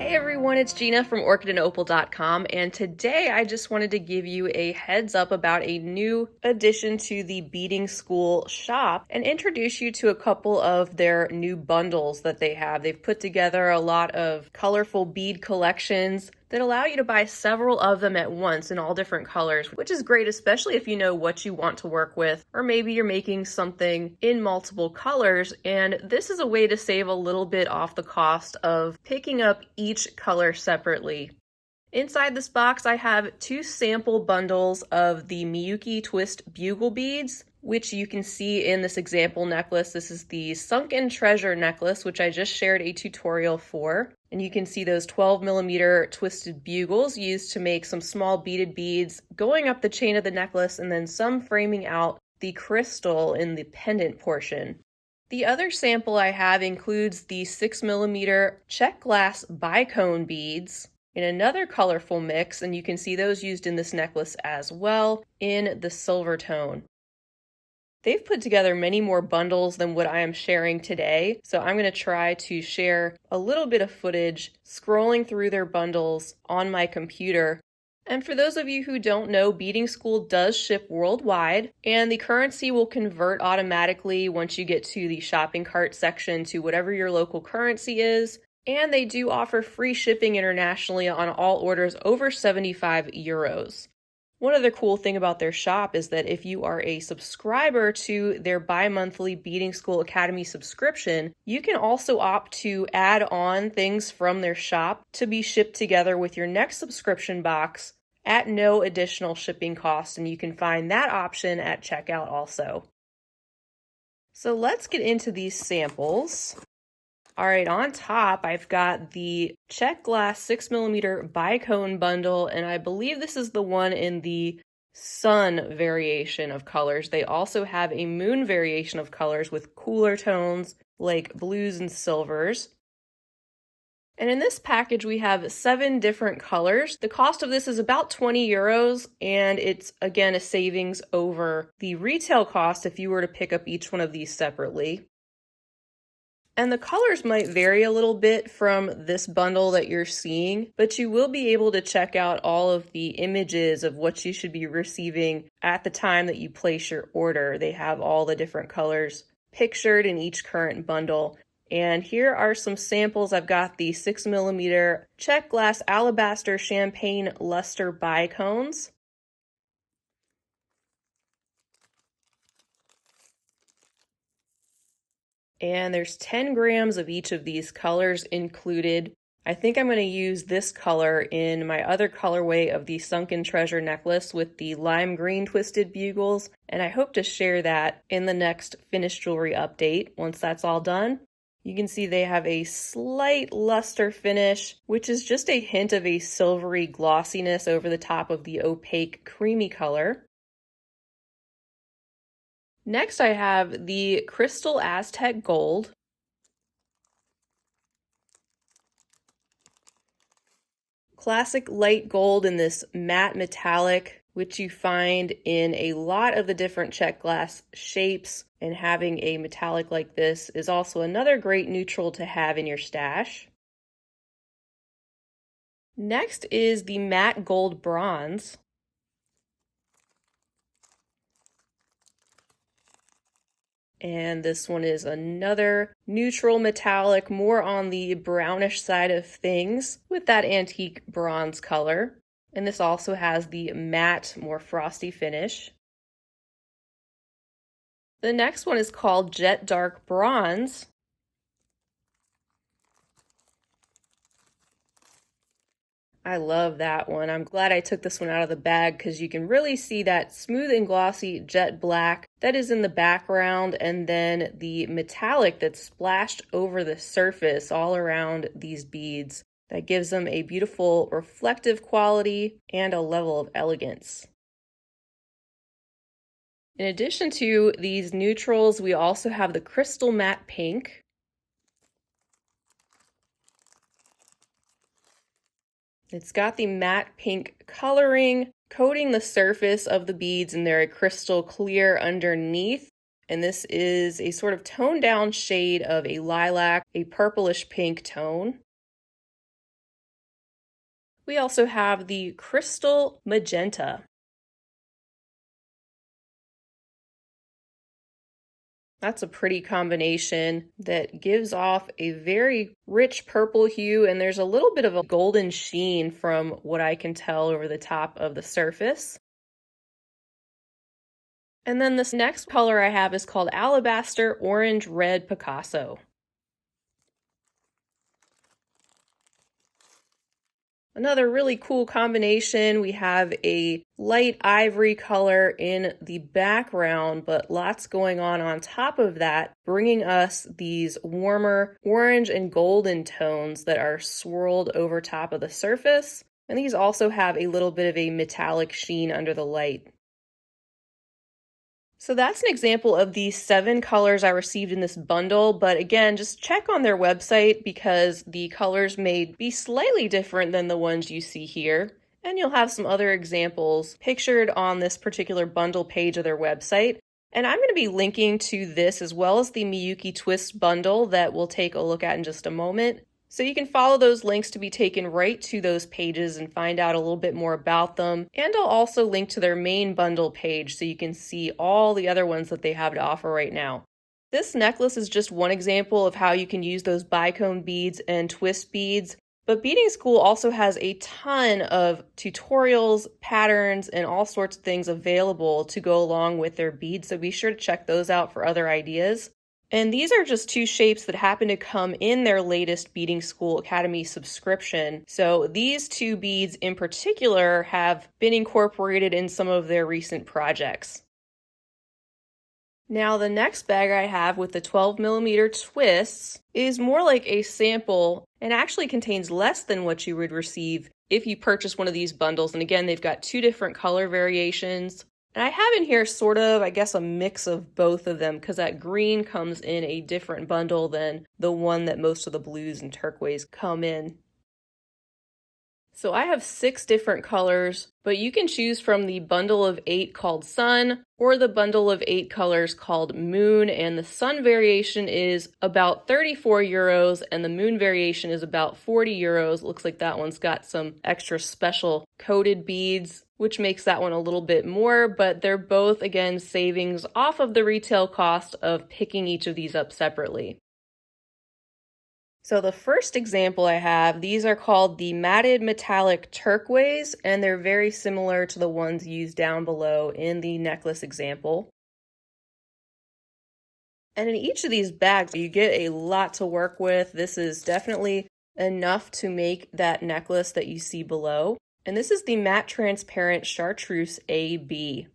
Hey everyone, it's Gina from orchidandopal.com, and today I just wanted to give you a heads up about a new addition to the Beading School shop and introduce you to a couple of their new bundles that they have. They've put together a lot of colorful bead collections that allow you to buy several of them at once in all different colors, which is great, especially if you know what you want to work with, or maybe you're making something in multiple colors, and this is a way to save a little bit off the cost of picking up each color separately. Inside this box, I have two sample bundles of the Miyuki Twist Bugle beads, which you can see in this example necklace. This is the Sunken Treasure necklace, which I just shared a tutorial for. And you can see those 12mm twisted bugles used to make some small beaded beads going up the chain of the necklace, and then some framing out the crystal in the pendant portion. The other sample I have includes the 6mm Czech glass Bicone beads in another colorful mix, and you can see those used in this necklace as well in the silver tone. They've put together many more bundles than what I am sharing today, so I'm going to try to share a little bit of footage scrolling through their bundles on my computer. And for those of you who don't know, Beading School does ship worldwide, and the currency will convert automatically once you get to the shopping cart section to whatever your local currency is. And they do offer free shipping internationally on all orders over 75 euros. One other cool thing about their shop is that if you are a subscriber to their bi-monthly Beading School Academy subscription, you can also opt to add on things from their shop to be shipped together with your next subscription box at no additional shipping cost, and you can find that option at checkout also. So let's get into these samples. All right, on top, I've got the Czech glass 6mm Bicone bundle, and I believe this is the one in the sun variation of colors. They also have a moon variation of colors with cooler tones like blues and silvers. And in this package, we have 7 different colors. The cost of this is about 20 euros, and it's, again, a savings over the retail cost if you were to pick up each one of these separately. And the colors might vary a little bit from this bundle that you're seeing, but you will be able to check out all of the images of what you should be receiving at the time that you place your order. They have all the different colors pictured in each current bundle. And here are some samples. I've got the 6mm Czech glass Alabaster Champagne Luster Bicones. And there's 10 grams of each of these colors included. I think I'm going to use this color in my other colorway of the Sunken Treasure necklace with the lime green twisted bugles, and I hope to share that in the next finished jewelry update once that's all done. You can see they have a slight luster finish, which is just a hint of a silvery glossiness over the top of the opaque creamy color. Next, I have the Crystal Aztec Gold. Classic light gold in this matte metallic, which you find in a lot of the different Czech glass shapes, and having a metallic like this is also another great neutral to have in your stash. Next is the matte gold bronze. And this one is another neutral metallic, more on the brownish side of things with that antique bronze color. And this also has the matte, more frosty finish. The next one is called Jet Dark Bronze. I love that one. I'm glad I took this one out of the bag because you can really see that smooth and glossy jet black that is in the background, and then the metallic that's splashed over the surface all around these beads. That gives them a beautiful reflective quality and a level of elegance. In addition to these neutrals, we also have the Crystal Matte Pink. It's got the matte pink coloring coating the surface of the beads, and they're a crystal clear underneath. And this is a sort of toned down shade of a lilac, a purplish pink tone. We also have the Crystal Magenta. That's a pretty combination that gives off a very rich purple hue, and there's a little bit of a golden sheen from what I can tell over the top of the surface. And then this next color I have is called Alabaster Orange Red Picasso. Another really cool combination, we have a light ivory color in the background, but lots going on top of that, bringing us these warmer orange and golden tones that are swirled over top of the surface. And these also have a little bit of a metallic sheen under the light. So that's an example of the 7 colors I received in this bundle, but again, just check on their website because the colors may be slightly different than the ones you see here. And you'll have some other examples pictured on this particular bundle page of their website. And I'm going to be linking to this as well as the Miyuki Twist bundle that we'll take a look at in just a moment. So you can follow those links to be taken right to those pages and find out a little bit more about them. And I'll also link to their main bundle page so you can see all the other ones that they have to offer right now. This necklace is just one example of how you can use those bicone beads and twist beads. But Beading School also has a ton of tutorials, patterns, and all sorts of things available to go along with their beads, so be sure to check those out for other ideas. And these are just 2 shapes that happen to come in their latest Beading School Academy subscription. So these 2 beads in particular have been incorporated in some of their recent projects. Now the next bag I have with the 12mm twists is more like a sample and actually contains less than what you would receive if you purchase one of these bundles. And again, they've got 2 different color variations. And I have in here sort of, I guess, a mix of both of them because that green comes in a different bundle than the one that most of the blues and turquoise come in. So I have 6 different colors, but you can choose from the bundle of 8 called Sun or the bundle of 8 colors called Moon, and the Sun variation is about 34 euros and the Moon variation is about 40 euros. Looks like that one's got some extra special coated beads, which makes that one a little bit more, but they're both, again, savings off of the retail cost of picking each of these up separately. So the first example I have, these are called the Matted Metallic Turquoise, and they're very similar to the ones used down below in the necklace example. And in each of these bags, you get a lot to work with. This is definitely enough to make that necklace that you see below. And this is the Matte Transparent Chartreuse AB.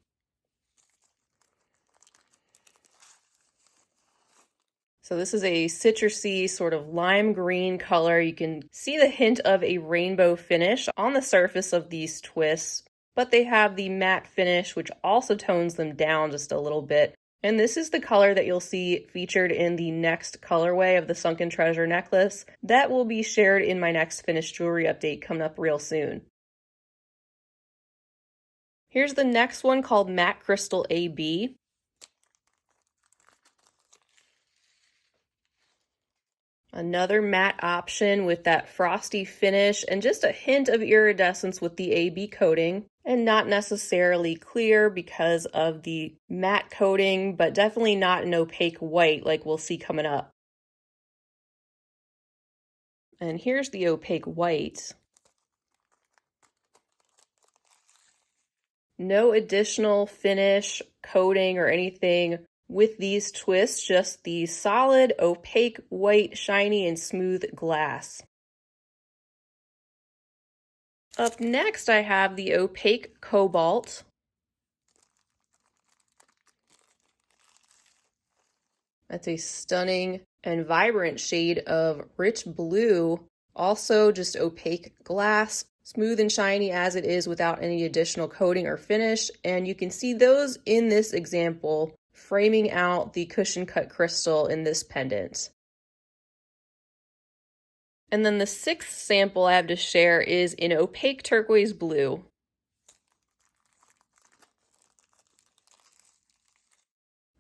So this is a citrusy sort of lime green color. You can see the hint of a rainbow finish on the surface of these twists, but they have the matte finish, which also tones them down just a little bit. And this is the color that you'll see featured in the next colorway of the Sunken Treasure necklace. That will be shared in my next finished jewelry update coming up real soon. Here's the next one called Matte Crystal AB. Another matte option with that frosty finish and just a hint of iridescence with the AB coating, and not necessarily clear because of the matte coating, but definitely not an opaque white like we'll see coming up. And here's the opaque white. No additional finish, coating, or anything with these twists, just the solid, opaque, white, shiny, and smooth glass. Up next, I have the Opaque Cobalt. That's a stunning and vibrant shade of rich blue, also just opaque glass. Smooth and shiny as it is without any additional coating or finish, and you can see those in this example framing out the cushion cut crystal in this pendant. And then the 6th sample I have to share is in Opaque Turquoise Blue.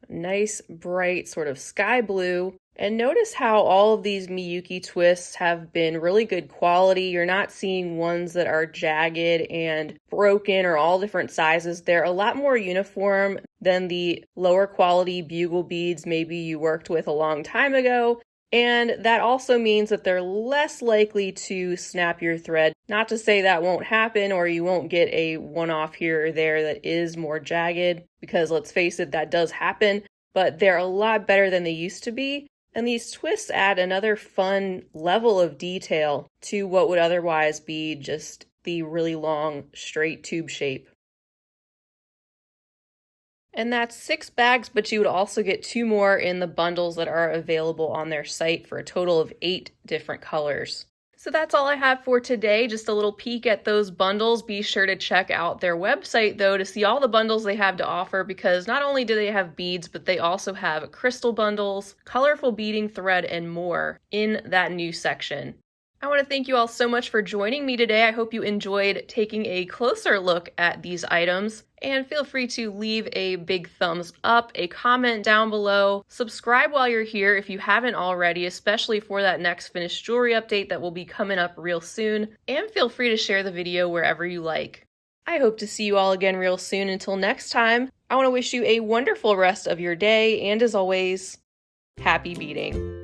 Nice, bright, sort of sky blue. And notice how all of these Miyuki twists have been really good quality. You're not seeing ones that are jagged and broken or all different sizes. They're a lot more uniform than the lower quality bugle beads maybe you worked with a long time ago. And that also means that they're less likely to snap your thread. Not to say that won't happen or you won't get a one-off here or there that is more jagged, because let's face it, that does happen, but they're a lot better than they used to be. And these twists add another fun level of detail to what would otherwise be just the really long, straight tube shape. And that's 6 bags, but you would also get 2 more in the bundles that are available on their site for a total of 8 different colors. So that's all I have for today, just a little peek at those bundles. Be sure to check out their website though to see all the bundles they have to offer, because not only do they have beads, but they also have crystal bundles, colorful beading thread, and more in that new section. I want to thank you all so much for joining me today. I hope you enjoyed taking a closer look at these items, and feel free to leave a big thumbs up, a comment down below, subscribe while you're here if you haven't already, especially for that next finished jewelry update that will be coming up real soon, and feel free to share the video wherever you like. I hope to see you all again real soon. Until next time, I want to wish you a wonderful rest of your day, and as always, happy beading.